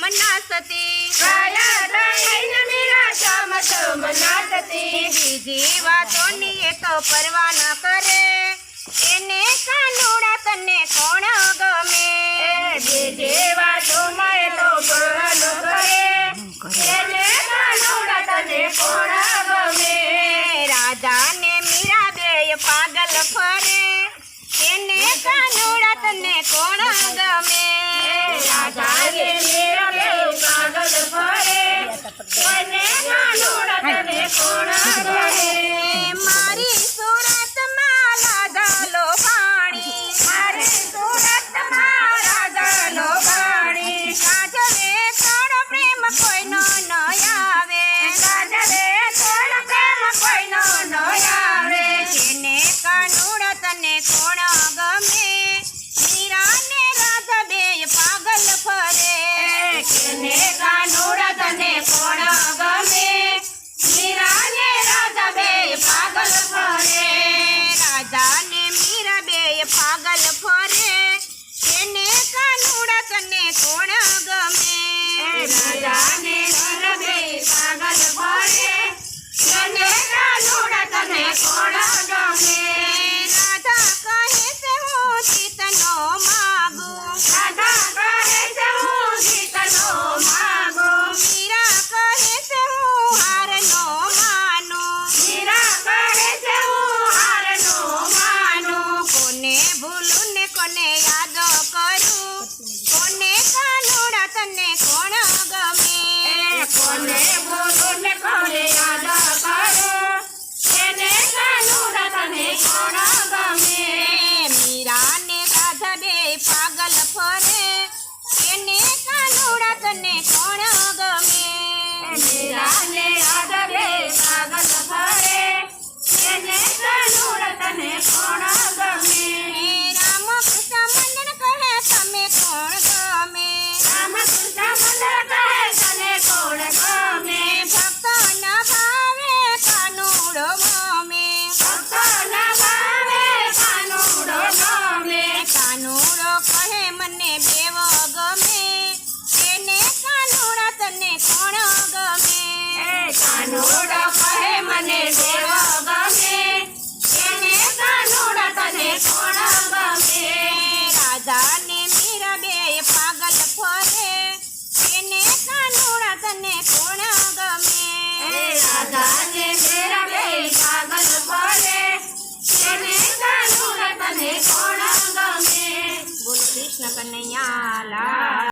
નાચતી મીરા છમ છમ નાચતી બીજી વાતોની એ તો પરવા ન કરે એને કાનુડા તને કોણ ગમે બીજી વાતોમાં એ તો પરવા ન કરે એને કાનુડા તને કોણ ગમે રાજા ને મીરા બે પાગલ ફરે એને કાનુડા તને કોણ ગમે રાજા ને મીરા બે પાગલ ફરે એને કાનુડા તને કોણ